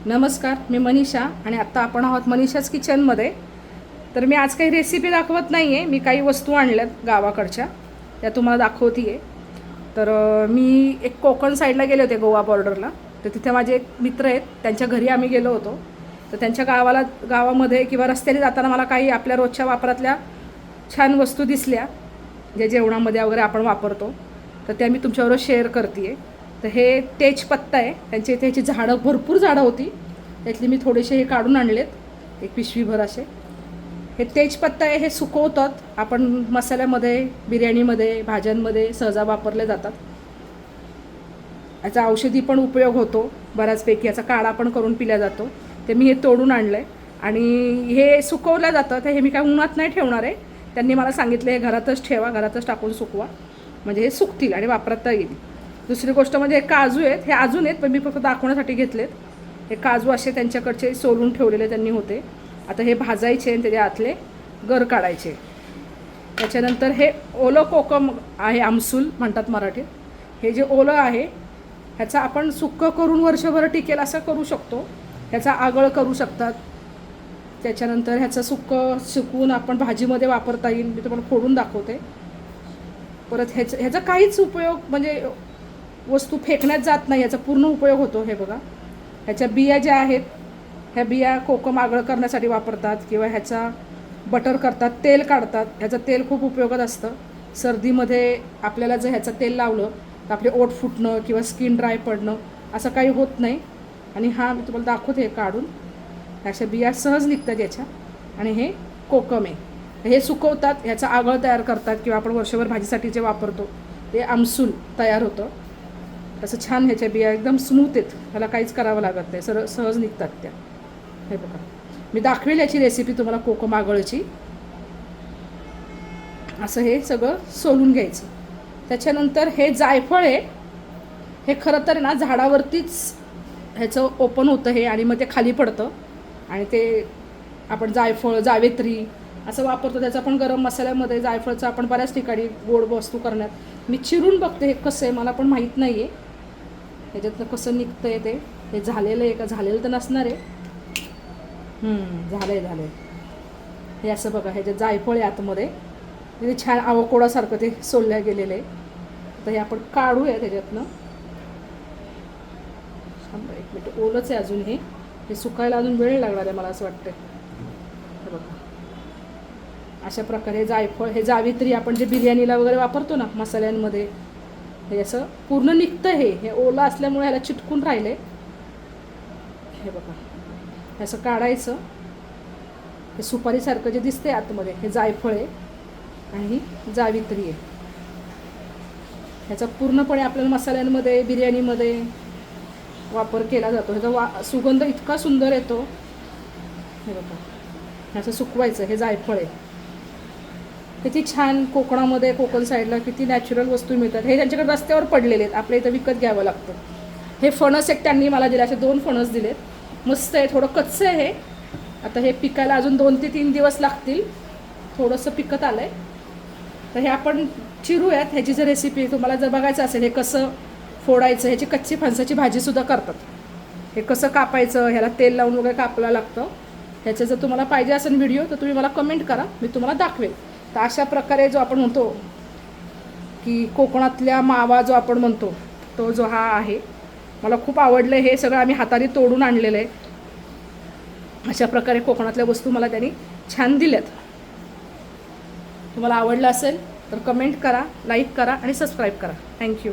नमस्कार, मी मनीषा आणि आत्ता आपण आहोत मनीषाच किचनमध्ये. तर मी आज काही रेसिपी दाखवत नाही आहे, मी काही वस्तू आणल्यात गावाकडच्या, त्या तुम्हाला दाखवते आहे. तर मी एक कोकण साईडला गेले होते, गोवा बॉर्डरला. तर तिथे माझे एक मित्र आहेत, त्यांच्या घरी आम्ही गेलो होतो. तर त्यांच्या गावामध्ये किंवा रस्त्याने जाताना मला काही आपल्या रोजच्या वापरातल्या छान वस्तू दिसल्या, जे जेवणामध्ये वगैरे आपण वापरतो. तर त्या मी तुमच्याबरोबर शेअर करते आहे. तर हे तेजपत्ता आहे, त्यांच्या इथे ह्याची झाडं भरपूर झाडं होती, त्यातली मी थोडेसे हे काढून आणलेत, एक पिशवीभर असे. हे तेजपत्ता आहे, हे सुकवतात आपण मसाल्यामध्ये, बिर्याणीमध्ये, भाज्यांमध्ये सहजा वापरले जातात. याचा औषधी पण उपयोग होतो बऱ्याचपैकी, याचा काढा पण करून पिला जातो. ते मी हे तोडून आणलं आहे आणि हे सुकवलं जातं. तर हे मी काय उन्हात नाही ठेवणार आहे, त्यांनी मला सांगितलं हे घरातच ठेवा, घरातच टाकून सुकवा, म्हणजे हे सुकतील आणि वापरता येईल. दुसरी गोष्ट म्हणजे हे काजू आहेत, हे अजून आहेत पण मी फक्त दाखवण्यासाठी घेतलेत. हे काजू असे त्यांच्याकडचे सोलून ठेवलेले त्यांनी होते. आता हे भाजायचे आणि त्याच्या आतले गर काढायचे. त्याच्यानंतर हे ओलं कोकम आहे, आमसूल म्हणतात मराठीत. हे जे ओलं आहे ह्याचा आपण सुक्कं करून वर्षभर टिकेल असं करू शकतो. ह्याचा आगळ करू शकतात. त्याच्यानंतर ह्याचं सुकवून आपण भाजीमध्ये वापरता येईल, मी तुम्हाला फोडून दाखवते. परत ह्याचा काहीच उपयोग म्हणजे वस्तू फेकण्यात जात नाही, याचा पूर्ण उपयोग होतो. हे बघा, ह्याच्या बिया ज्या आहेत, ह्या बिया कोकम आगळ करण्यासाठी वापरतात किंवा ह्याचा बटर करतात, तेल काढतात. ह्याचं तेल खूप उपयोगात असतं. सर्दीमध्ये आपल्याला जर ह्याचं तेल लावलं तर आपले ओठ फुटणं किंवा स्किन ड्राय पडणं असं काही होत नाही. आणि हा मी तुम्हाला दाखवते हे काढून, अशा बिया सहज निघतात याच्या. आणि हे कोकम आहे, हे सुकवतात, ह्याचा आगळ तयार करतात किंवा आपण वर्षभर भाजीसाठी जे वापरतो ते आमसूल तयार होतं. असं छान ह्याच्या बिया एकदम स्मूथ आहेत, ह्याला काहीच करावं लागत नाही, सहज निघतात त्या. हे बघा, मी दाखवेल याची रेसिपी तुम्हाला कोकम आगळची. असं हे सगळं सोलून घ्यायचं. त्याच्यानंतर हे जायफळ आहे, हे खरं तर ना झाडावरतीच ह्याचं ओपन होतं हे, आणि मग ते खाली पडतं आणि ते आपण जायफळ, जावेत्री असं वापरतो. त्याचा पण गरम मसाल्यामध्ये जायफळचं आपण बऱ्याच ठिकाणी गोड वस्तू करण्यात. मी चिरून बघते हे कसं आहे, मला पण माहीत नाही आहे ह्याच्यातनं कसं निघतं आहे ते. हे झालेलं आहे का? झालेलं तर नसणार आहे. झालं आहे. हे असं बघा, ह्याच्यात जायफळ आहे आतमध्ये, ते छान आवकोडासारखं ते सोलल्या गेलेलं आहे. तर हे आपण काढूया त्याच्यातनं. एक मिनिट, ओलंच आहे अजून हे सुकायला अजून वेळ लागणार आहे मला असं वाटतं. हे बघा, अशा प्रकारे जायफळ, हे जावित्री आपण जे बिर्याणीला वगैरे वापरतो ना मसाल्यांमध्ये, हे असं पूर्ण निघतं. हे ओलं असल्यामुळे ह्याला चिटकून राहिले. हे बघा, हे असं काढायचं. हे सुपारीसारखं जे दिसते आतमध्ये हे जायफळ आहे आणि ही जावित्री आहे. ह्याचा पूर्णपणे आपल्याला मसाल्यांमध्ये, बिर्याणीमध्ये वापर केला जातो. ह्याचा सुगंध इतका सुंदर येतो. हे बघा, असं सुकवायचं. हे जायफळ आहे, किती छान. कोकणामध्ये, कोकण साईडला किती नॅचरल वस्तू मिळतात. हे त्यांच्याकडे रस्त्यावर पडलेले आहेत, आपल्या इथं विकत घ्यावं लागतं. हे फणस एक त्यांनी मला दिले, असे 2 फणस दिलेत, मस्त आहे. थोडं कच्चं आहे हे, आता हे पिकायला अजून 2 ते 3 दिवस लागतील. थोडंसं पिकत आलं आहे. तर हे आपण चिरूयात. ह्याची जर रेसिपी तुम्हाला जर बघायचं असेल, हे कसं फोडायचं, ह्याची कच्ची फणसाची भाजीसुद्धा करतात. हे कसं कापायचं, ह्याला तेल लावून वगैरे कापलं लागतं. ह्याचं जर तुम्हाला पाहिजे असेल व्हिडिओ तर तुम्ही मला कमेंट करा, मी तुम्हाला दाखवेल. तर अशा प्रकारे जो आपण म्हणतो की कोकणातल्या मावा जो आपण म्हणतो, तो जो हा आहे, मला खूप आवडलं. हे सगळं आम्ही हाताने तोडून आणलेलं आहे. अशा प्रकारे कोकणातल्या वस्तू मला त्यांनी छान दिल्यात. तुम्हाला आवडलं असेल तर कमेंट करा, लाईक करा आणि सबस्क्राईब करा. थँक्यू.